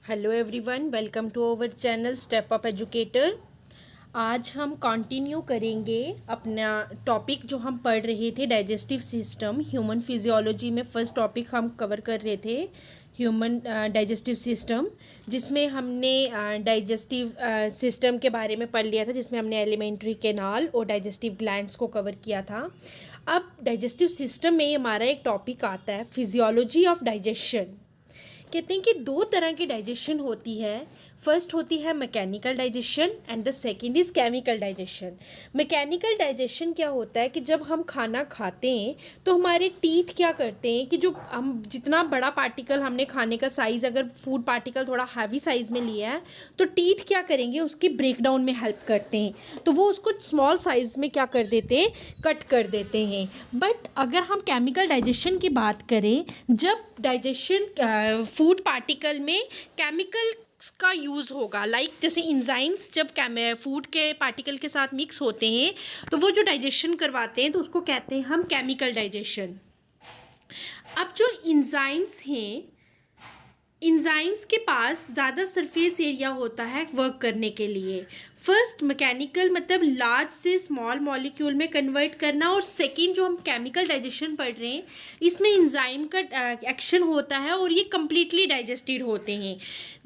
Hello everyone, welcome to our channel step up educator. आज हम continue करेंगे अपना टॉपिक जो हम पढ़ रहे थे, डाइजेस्टिव सिस्टम ह्यूमन फिजियोलॉजी में फर्स्ट टॉपिक हम कवर कर रहे थे ह्यूमन डाइजेस्टिव सिस्टम, जिसमें हमने डाइजेस्टिव सिस्टम के बारे में पढ़ लिया था, जिसमें हमने एलिमेंट्री कैनाल और डाइजेस्टिव ग्लैंड्स को कवर किया था। अब डाइजेस्टिव सिस्टम में हमारा एक टॉपिक आता है फिजियोलॉजी ऑफ डाइजेशन। कहते हैं कि दो तरह की डाइजेशन होती है। फर्स्ट होती है mechanical digestion and the second is chemical digestion. Mechanical digestion क्या होता है कि जब हम खाना खाते हैं तो हमारे टीथ क्या करते हैं कि जो हम जितना बड़ा पार्टिकल हमने खाने का साइज़, अगर फूड पार्टिकल थोड़ा हैवी साइज़ में लिया है तो टीथ क्या करेंगे, उसकी ब्रेकडाउन में हेल्प करते हैं, तो वो उसको स्मॉल साइज़ में क्या कर देते हैं, कट कर देते हैं। बट अगर हम केमिकल डाइजेशन की बात करें, जब डाइजेशन फूड पार्टिकल में केमिकल का यूज़ होगा, लाइक जैसे इंजाइम्स जब फूड के पार्टिकल के साथ मिक्स होते हैं तो वो जो डाइजेशन करवाते हैं तो उसको कहते हैं हम केमिकल डाइजेशन। अब जो इंजाइम्स हैं, इंजाइम्स के पास ज़्यादा सरफेस एरिया होता है वर्क करने के लिए। फर्स्ट मैकेनिकल मतलब लार्ज से स्मॉल मॉलिक्यूल में कन्वर्ट करना, और सेकंड जो हम केमिकल डाइजेशन पढ़ रहे हैं इसमें इंजाइम का एक्शन होता है और ये कम्प्लीटली डाइजेस्टेड होते हैं।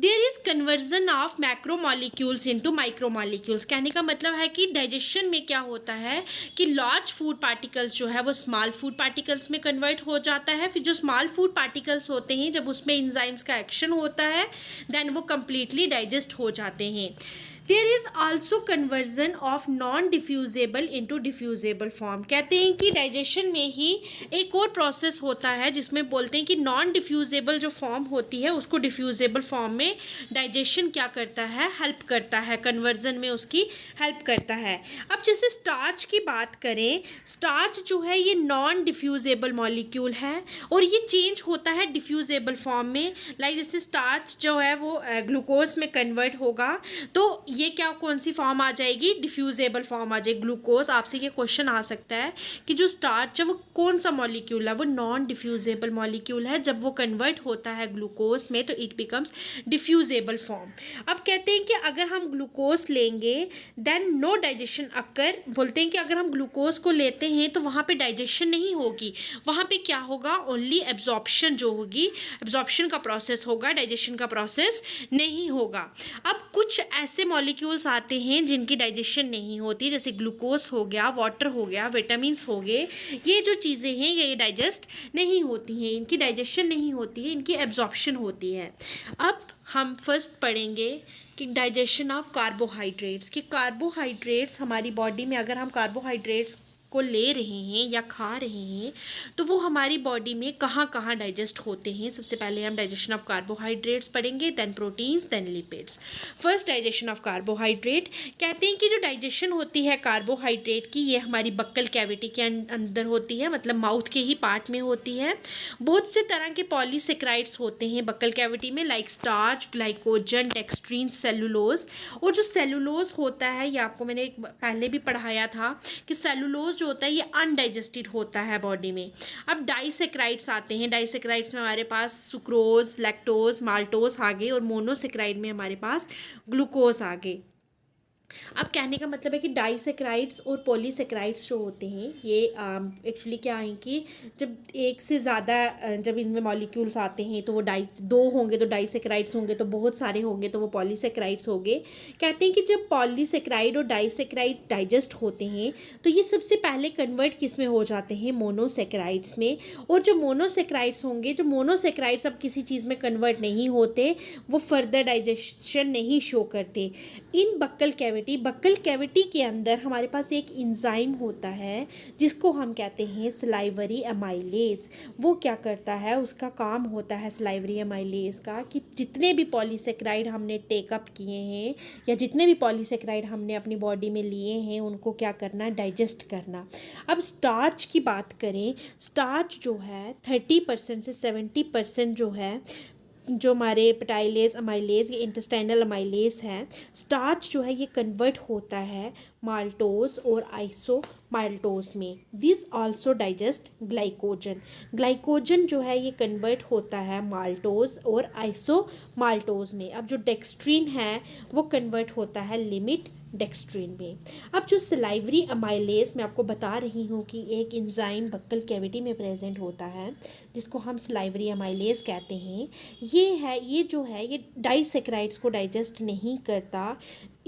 There is conversion of macro molecules into micro molecules. कहने का मतलब है कि डाइजेशन में क्या होता है कि लार्ज फूड पार्टिकल्स जो है वो स्मॉल फूड पार्टिकल्स में कन्वर्ट हो जाता है। फिर जो स्मॉल फूड पार्टिकल्स होते हैं जब उसमें इंजाइम्स का एक्शन होता है देन वो कम्प्लीटली डाइजेस्ट हो जाते हैं। There is also conversion of non diffusible into diffusible form. कहते हैं कि डाइजेशन में ही एक और प्रोसेस होता है जिसमें बोलते हैं कि नॉन डिफ्यूजेबल जो फॉर्म होती है उसको डिफ्यूजेबल फॉर्म में डाइजेशन क्या करता है, हेल्प करता है, कन्वर्जन में उसकी हेल्प करता है। अब जैसे स्टार्च की बात करें, स्टार्च जो है ये नॉन डिफ्यूजेबल मॉलिक्यूल है और ये चेंज होता है डिफ्यूजेबल फॉर्म में। लाइक जैसे स्टार्च जो है वो ग्लूकोज में कन्वर्ट होगा तो ये क्या कौन सी फॉर्म आ जाएगी, डिफ्यूजेबल फॉर्म आ जाएगी ग्लूकोज। आपसे ये क्वेश्चन आ सकता है कि जो स्टार्च है वो कौन सा मॉलिक्यूल है, वो नॉन डिफ्यूजेबल मॉलिक्यूल है। जब वो कन्वर्ट होता है ग्लूकोज में तो इट बिकम्स डिफ्यूजेबल फॉर्म। अब कहते हैं कि अगर हम ग्लूकोज लेंगे देन नो डाइजेशन अकर। बोलते हैं कि अगर हम ग्लूकोज को लेते हैं तो वहाँ पे डाइजेशन नहीं होगी, वहाँ पे क्या होगा, ओनली एब्जॉर्प्शन जो होगी, एब्जॉर्प्शन का प्रोसेस होगा, डाइजेशन का प्रोसेस नहीं होगा। अब कुछ ऐसे मॉलिक्यूल्स आते हैं जिनकी डाइजेशन नहीं होती, जैसे ग्लूकोज हो गया, वाटर हो गया, विटामिन्स हो गए। ये जो चीज़ें हैं ये डाइजेस्ट नहीं होती हैं, इनकी डाइजेशन नहीं होती है, इनकी एब्जॉर्प्शन होती है। अब हम फर्स्ट पढ़ेंगे कि डाइजेशन ऑफ कार्बोहाइड्रेट्स, कि कार्बोहाइड्रेट्स हमारी बॉडी में अगर हम कार्बोहाइड्रेट्स को ले रहे हैं या खा रहे हैं तो वो हमारी बॉडी में कहाँ कहाँ डाइजेस्ट होते हैं। सबसे पहले हम डाइजेशन ऑफ कार्बोहाइड्रेट्स पढ़ेंगे, then proteins, then lipids. First digestion of carbohydrate. कहते हैं कि जो डाइजेशन होती है कार्बोहाइड्रेट की ये हमारी बक्कल कैविटी के अंदर होती है, मतलब माउथ के ही पार्ट में होती है। बहुत से तरह के पॉलीसेक्राइड्स होते हैं बक्कल कैविटी में, लाइक स्टार्च, ग्लाइकोजन, डेक्सट्रीन, सेलुलोज। और जो सेलुलोज होता है ये आपको मैंने पहले भी पढ़ाया था कि सेलुलोज जो होता है ये अनडाइजेस्टेड होता है बॉडी में। अब डाइसेक्राइड्स आते हैं, डाइसेक्राइड्स में हमारे पास सुक्रोज, लैक्टोज, माल्टोज आ गए, और मोनोसेक्राइड में हमारे पास ग्लूकोज आ गए। अब कहने का मतलब है कि डाइसेक्राइड्स और पॉलीसेक्राइड्स जो होते हैं ये एक्चुअली क्या है कि जब एक से ज़्यादा जब इनमें मॉलिक्यूल्स आते हैं तो वो दो होंगे तो डाइसेक्राइड्स होंगे, तो बहुत सारे होंगे तो वो पॉलीसेक्राइड्स होंगे। कहते हैं कि जब पॉलीसेक्राइड और डाइसेक्राइड डाइजेस्ट होते हैं तो ये सबसे पहले कन्वर्ट किस में हो जाते हैं, मोनोसेक्राइड्स में। और जो मोनोसेक्राइड्स होंगे, जो मोनोसेक्राइड्स अब किसी चीज़ में कन्वर्ट नहीं होते, वो फर्दर डाइजेशन नहीं शो करते। इन बक्कल कैविटी के अंदर हमारे पास एक इंजाइम होता है जिसको हम कहते हैं सलाइवरी एमाइलेज। वो क्या करता है, उसका काम होता है सलाइवरी एमाइलेज का कि जितने भी पॉलीसेक्राइड हमने टेकअप किए हैं या जितने भी पॉलीसेक्राइड हमने अपनी बॉडी में लिए हैं उनको क्या करना, डाइजेस्ट करना। अब स्टार्च की बात करें, स्टार्च जो है 30% से 70% जो है जो हमारे पेटाइलेज अमाइलेज ये इंटेस्टाइनल अमाइलेज है, स्टार्च जो है ये कन्वर्ट होता है माल्टोज और आइसोमाल्टोज में। This also digest glycogen. Glycogen जो है ये कन्वर्ट होता है माल्टोज और आइसोमाल्टोज में। अब जो डेक्स्ट्रीन है वो कन्वर्ट होता है लिमिट डेक्स्ट्रीन में। अब जो सलाइवरी अमाइलेज मैं आपको बता रही हूँ कि एक इंजाइम बक्कल कैविटी में प्रेजेंट होता है जिसको हम सलाइवरी अमाइलेज कहते हैं। ये जो है ये डाइसेक्राइड्स को डाइजेस्ट नहीं करता,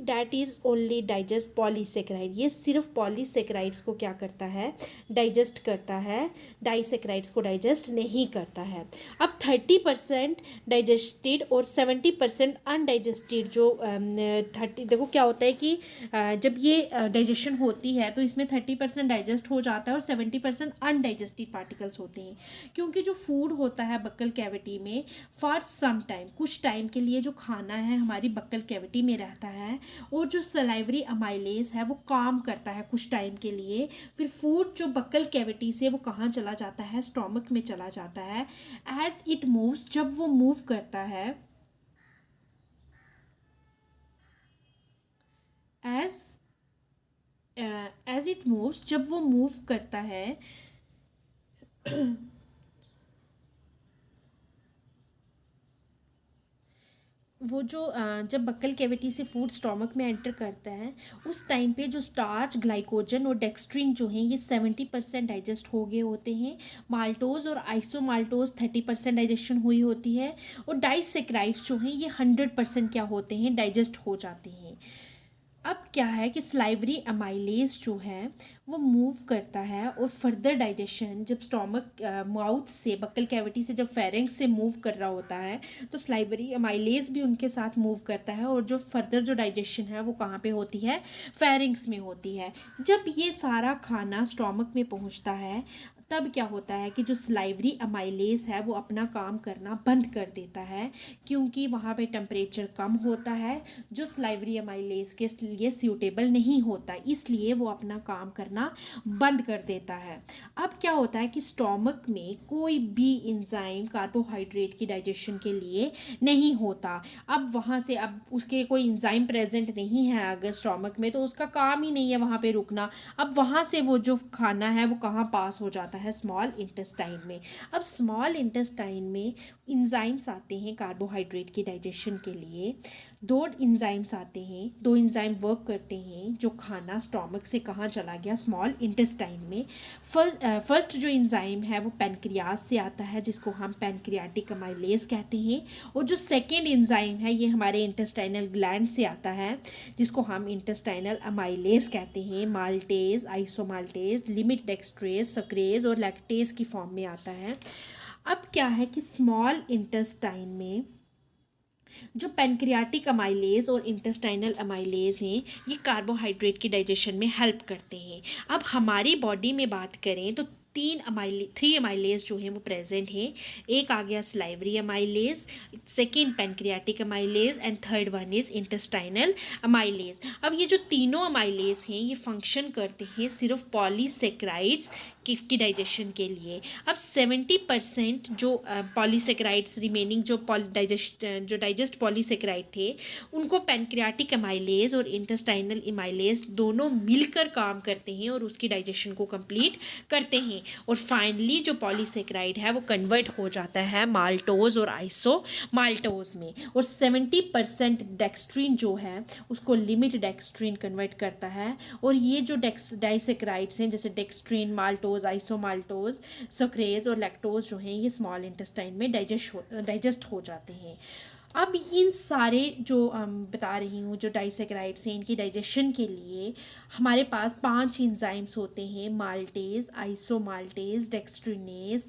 that is only digest polysaccharide. ये सिर्फ पॉलीसेक्राइड्स को क्या करता है, डाइजेस्ट करता है, डाइसेक्राइड्स को डाइजेस्ट नहीं करता है। अब 30% डाइजेस्टेड और 70% अनडाइजेस्टेड जो 30, देखो क्या होता है कि जब ये डाइजेशन होती है तो इसमें 30% डाइजेस्ट हो जाता है और 70% अनडाइजेस्टेड पार्टिकल्स होते हैं। क्योंकि जो फूड होता है बक्कल कैविटी में फॉर सम टाइम, कुछ टाइम के लिए जो खाना है हमारी बक्कल कैविटी में रहता है, और जो सलाइवरी अमाइलेज है वो काम करता है कुछ टाइम के लिए, फिर फूड जो बक्कल कैविटी से वो कहाँ चला जाता है, स्टोमक में चला जाता है। एज इट मूव्स, जब वो मूव करता है, एज इट मूव्स, जब वो मूव करता है वो जो जब बक्कल कैविटी से फूड स्टोमक में एंटर करता है उस टाइम पे जो स्टार्च, ग्लाइकोजन और डेक्स्ट्रिन जो हैं ये 70% डाइजेस्ट हो गए होते हैं। माल्टोज और आइसोमाल्टोज 30% डाइजेशन हुई होती है, और डाइसेक्राइड्स जो हैं ये 100% क्या होते हैं, डाइजेस्ट हो जाते हैं। अब क्या है कि स्लाइवरी अमाइलेज जो है वो मूव करता है, और फर्दर डाइजेशन जब स्टोमक माउथ से, बक्कल कैविटी से जब फेरेंक्स से मूव कर रहा होता है तो स्लाइवरी अमाइलेज भी उनके साथ मूव करता है, और जो फर्दर जो डाइजेशन है वो कहाँ पे होती है, फेरेंक्स में होती है। जब ये सारा खाना स्टोमक में पहुँचता है तब क्या होता है कि जो स्लाइवरी अमाइलेज है वो अपना काम करना बंद कर देता है, क्योंकि वहाँ पे टेम्परेचर कम होता है जो स्लाइवरी अमाइलेज के लिए सूटेबल नहीं होता, इसलिए वो अपना काम करना बंद कर देता है। अब क्या होता है कि स्टोमक में कोई भी इंजाइम कार्बोहाइड्रेट की डाइजेशन के लिए नहीं होता। अब वहाँ से, अब उसके कोई इंजाइम प्रेजेंट नहीं है अगर स्टोमक में, तो उसका काम ही नहीं है वहाँ पे रुकना। अब वहाँ से वो जो खाना है वो कहाँ पास हो जाता है, स्मॉल इंटेस्टाइन में। अब स्मॉल इंटेस्टाइन में इंजाइम्स आते हैं कार्बोहाइड्रेट की डाइजेशन के लिए। दो इंजाइम्स आते हैं, दो इंजाइम वर्क करते हैं जो खाना स्टोमक से कहाँ चला गया, स्मॉल इंटेस्टाइन में। फर्स्ट जो इंजाइम है वो पैनक्रियाज से आता है जिसको हम पैनक्रियाटिक अमाइलेज कहते हैं, और जो सेकेंड इंजाइम है ये हमारे इंटेस्टाइनल ग्लैंड से आता है जिसको हम इंटेस्टाइनल अमाइलेज कहते हैं। माल्टेज, आइसोमाल्टेज, लिमिट डेक्स्ट्रेज, सक्रेज और लैक्टेज की फॉर्म में आता है। अब क्या है कि स्मॉल इंटेस्टाइन में जो पैनक्रियाटिक अमाइलेज और इंटेस्टाइनल अमाइलेज हैं ये कार्बोहाइड्रेट की डाइजेशन में हेल्प करते हैं। अब हमारी बॉडी में बात करें तो थ्री अमाइलेज जो हैं वो प्रेजेंट हैं। एक आ गया salivary amylase, second pancreatic amylase, and third one is intestinal amylase. अब ये जो तीनों अमाइलेज हैं ये फंक्शन करते हैं सिर्फ पॉलीसेक्राइड्स की डाइजेशन के लिए। अब 70% जो पॉलीसेक्राइड्स रिमेनिंग जो डाइजेस्ट पॉलीसेक्राइड थे उनको पैनक्रियाटिक अमाइलेज और इंटेस्टाइनल अमाइलेज दोनों मिलकर काम करते हैं और उसकी डाइजेशन को कंप्लीट करते हैं, और फाइनली जो पॉलीसेक्राइड है वो कन्वर्ट हो जाता है माल्टोज और आइसोमाल्टोज में, और 70% डेक्स्ट्रीन जो है उसको लिमिट डेक्स्ट्रीन कन्वर्ट करता है। और ये जो डाइसेक्राइड्स हैं जैसे डेक्स्ट्रीन, माल्टोज, आइसोमाल्टोज, सक्रेज और लैक्टोज जो हैं ये स्मॉल इंटेस्टाइन में डाइजेस्ट हो जाते हैं। अब इन सारे जो बता रही हूँ जो डाइसेक्राइड्स हैं इनकी डाइजेशन के लिए हमारे पास 5 इंजाइम्स होते हैं, माल्टेज, आइसोमाल्टेज, डेक्स्ट्रिनेज,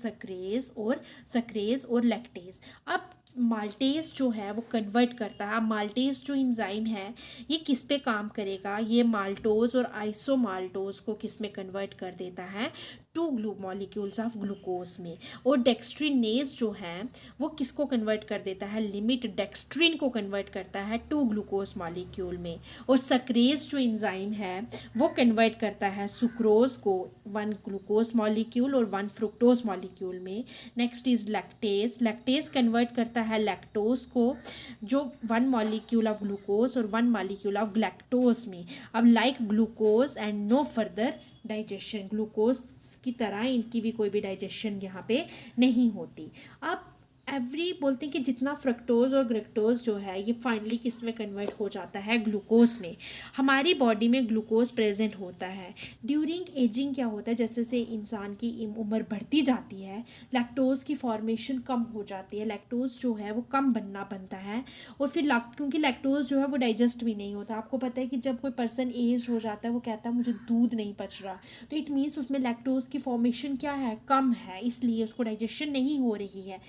सक्रेज और लैक्टेज। अब माल्टेज जो है वो कन्वर्ट करता है। माल्टेज जो इंजाइम है ये किस पे काम करेगा, ये माल्टोज और आइसोमाल्टोज को किस में कन्वर्ट कर देता है, टू मॉलिक्यूल्स ऑफ ग्लूकोज में। और डेक्स्ट्रीनेज जो है वो किसको कन्वर्ट कर देता है, लिमिट डेक्स्ट्रिन को कन्वर्ट करता है टू ग्लूकोज मॉलिक्यूल में। और सक्रेज जो एंजाइम है वो कन्वर्ट करता है सुक्रोज को वन ग्लूकोज मॉलिक्यूल और वन फ्रुक्टोज मॉलिक्यूल में। Next is lactase, lactase convert करता है लैक्टोज को जो वन मॉलिक्यूल ऑफ ग्लूकोज और वन मॉलिक्यूल ऑफ लैक्टोज में। अब like glucose and no further digestion, glucose की तरह इनकी भी कोई भी डाइजेशन यहाँ पे नहीं होती। अब एवरी बोलते हैं कि जितना फ्रक्टोज और ग्रेक्टोज जो है ये फाइनली किस में कन्वर्ट हो जाता है, ग्लूकोज में। हमारी बॉडी में ग्लूकोज प्रेजेंट होता है ड्यूरिंग एजिंग। क्या होता है, जैसे जैसे इंसान की उम्र बढ़ती जाती है लैक्टोज की फॉर्मेशन कम हो जाती है, लैक्टोज जो है वो कम बनता है। और फिर क्योंकि लैक्टोज जो है वो डाइजेस्ट भी नहीं होता। आपको पता है कि जब कोई पर्सन एज हो जाता है वो कहता है मुझे दूध नहीं पच रहा, तो इट मीन्स उसमें लैक्टोज की फॉर्मेशन क्या है, कम है, इसलिए उसको डाइजेशन नहीं हो रही है।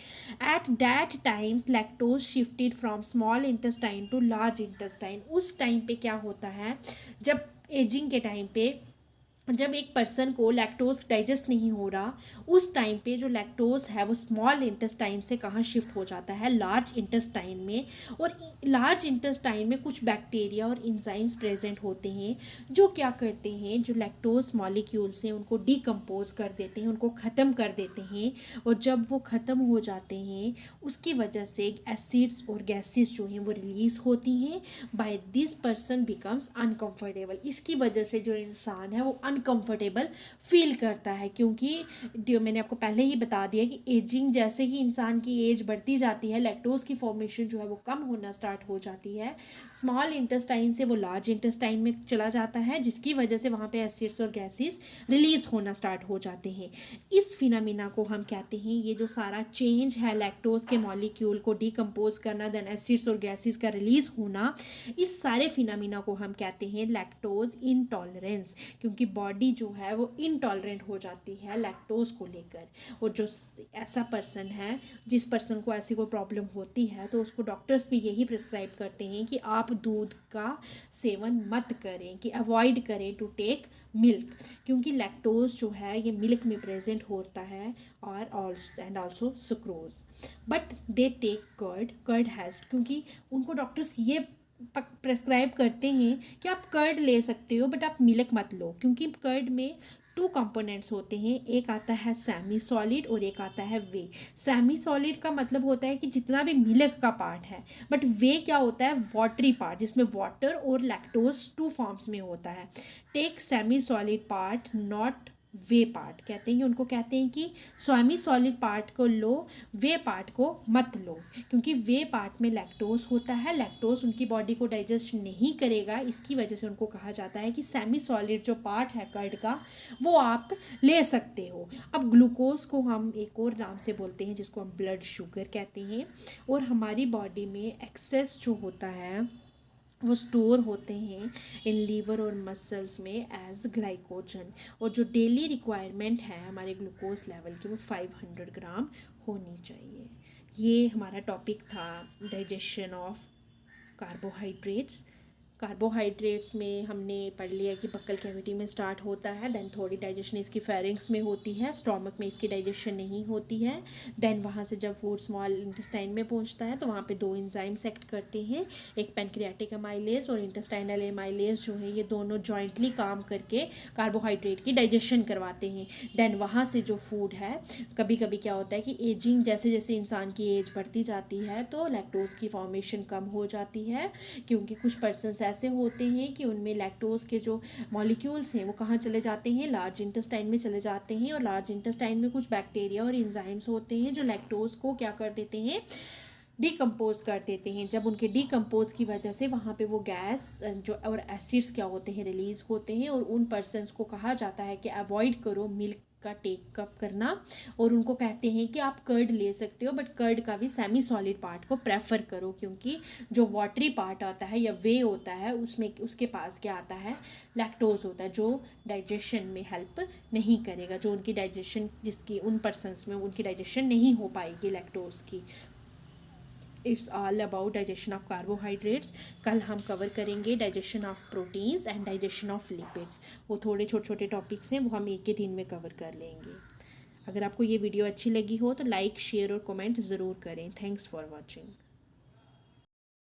At that times lactose shifted from small intestine to large intestine। उस टाइम पे क्या होता है, जब एजिंग के टाइम पे जब एक पर्सन को लैक्टोज डाइजेस्ट नहीं हो रहा, उस टाइम पे जो लैक्टोज है वो स्मॉल इंटेस्टाइन से कहाँ शिफ्ट हो जाता है, लार्ज इंटेस्टाइन में। और लार्ज इंटेस्टाइन में कुछ बैक्टीरिया और इंजाइम्स प्रेजेंट होते हैं जो क्या करते हैं, जो लैक्टोज मॉलिक्यूल्स हैं उनको डिकम्पोज कर देते हैं, उनको ख़त्म कर देते हैं। और जब वो ख़त्म हो जाते हैं उसकी वजह से एसिड्स और गैसेस जो हैं वो रिलीज़ होती हैं। By this person becomes uncomfortable, इसकी वजह से जो इंसान है वो अनकंफर्टेबल फील करता है। क्योंकि मैंने आपको पहले ही बता दिया कि एजिंग, जैसे ही इंसान की एज बढ़ती जाती है लैक्टोज की फॉर्मेशन जो है वो कम होना स्टार्ट हो जाती है। स्मॉल इंटेस्टाइन से वो लार्ज इंटेस्टाइन में चला जाता है जिसकी वजह से वहाँ पे एसिड्स और गैसेस रिलीज होना स्टार्ट हो जाते हैं। इस फिनोमिना को हम कहते हैं, ये जो सारा चेंज है लैक्टोज के मॉलिक्यूल को डिकम्पोज करना, देन एसिड्स और गैसेस का रिलीज होना, इस सारे फिनोमिना को हम कहते हैं लैक्टोज इनटॉलरेंस। क्योंकि बॉडी जो है वो इनटॉलरेंट हो जाती है लैक्टोज को लेकर। और जो ऐसा पर्सन है, जिस पर्सन को ऐसी कोई प्रॉब्लम होती है, तो उसको डॉक्टर्स भी यही प्रिस्क्राइब करते हैं कि आप दूध का सेवन मत करें, कि अवॉइड करें टू टेक मिल्क, क्योंकि लैक्टोज जो है ये मिल्क में प्रेजेंट होता है और and also sucrose. But they take curd has, क्योंकि उनको डॉक्टर्स ये प्रेस्क्राइब करते हैं कि आप कर्ड ले सकते हो बट आप मिल्क मत लो, क्योंकि कर्ड में टू कंपोनेंट्स होते हैं, एक आता है सेमी सॉलिड और एक आता है वे। सेमी सॉलिड का मतलब होता है कि जितना भी मिल्क का पार्ट है, बट वे क्या होता है, वाटरी पार्ट, जिसमें वाटर और लैक्टोज टू फॉर्म्स में होता है। Take semi solid part not whey part, कहते हैं कि उनको कहते हैं कि सेमी सॉलिड पार्ट को लो, वे पार्ट को मत लो, क्योंकि वे पार्ट में लैक्टोज होता है, लैक्टोज उनकी बॉडी को डाइजेस्ट नहीं करेगा, इसकी वजह से उनको कहा जाता है कि सेमी सॉलिड जो पार्ट है कर्ड का वो आप ले सकते हो। अब ग्लूकोज को हम एक और नाम से बोलते हैं जिसको हम ब्लड शुगर कहते हैं। और हमारी बॉडी में एक्सेस जो होता है वो स्टोर होते हैं इन लीवर और मसल्स में एज ग्लाइकोजन। और जो डेली रिक्वायरमेंट है हमारे ग्लूकोज लेवल की वो 500 ग्राम होनी चाहिए। ये हमारा टॉपिक था डाइजेशन ऑफ कार्बोहाइड्रेट्स। कार्बोहाइड्रेट्स में हमने पढ़ लिया कि बक्कल कैविटी में स्टार्ट होता है, देन थोड़ी डाइजेशन इसकी फेरिंग्स में होती है, स्टोमक में इसकी डाइजेशन नहीं होती है। देन वहाँ से जब फूड स्मॉल इंटेस्टाइन में पहुँचता है तो वहाँ पे दो एंजाइम्स एक्ट करते हैं, एक पैनक्रियाटिक एमाइलेज और इंटेस्टाइनल एमाइलेज जो है ये दोनों जॉइंटली काम करके कार्बोहाइड्रेट की डाइजेशन करवाते हैं। देन वहाँ से जो फूड है, कभी कभी क्या होता है कि एजिंग, जैसे जैसे इंसान की एज बढ़ती जाती है तो लैक्टोज की फॉर्मेशन कम हो जाती है, क्योंकि कुछ पर्सन ऐसे होते हैं कि उनमें लैक्टोज के जो मॉलिक्यूल्स हैं वो कहाँ चले जाते हैं, लार्ज इंटेस्टाइन में चले जाते हैं। और लार्ज इंटेस्टाइन में कुछ बैक्टीरिया और एंजाइम्स होते हैं जो लैक्टोज को क्या कर देते हैं, डिकम्पोज कर देते हैं। जब उनके डिकम्पोज की वजह से वहाँ पे वो गैस जो और एसिड्स क्या होते हैं रिलीज़ होते हैं, और उन पर्सनस को कहा जाता है कि अवॉइड करो मिल्क का टेक अप करना। और उनको कहते हैं कि आप कर्ड ले सकते हो बट कर्ड का भी सेमी सॉलिड पार्ट को प्रेफर करो, क्योंकि जो वाटरी पार्ट आता है या वे होता है उसमें उसके पास क्या आता है, लैक्टोज होता है, जो डाइजेशन में हेल्प नहीं करेगा, जो उनकी डाइजेशन जिसकी उन पर्सनस में उनकी डाइजेशन नहीं हो पाएगी लैक्टोज की। It's all about digestion of carbohydrates. कल हम कवर करेंगे digestion of proteins and digestion of lipids. वो थोड़े छोटे छोटे टॉपिक्स हैं, वो हम एक ही दिन में कवर कर लेंगे। अगर आपको ये वीडियो अच्छी लगी हो तो लाइक शेयर और कमेंट ज़रूर करें। Thanks for watching.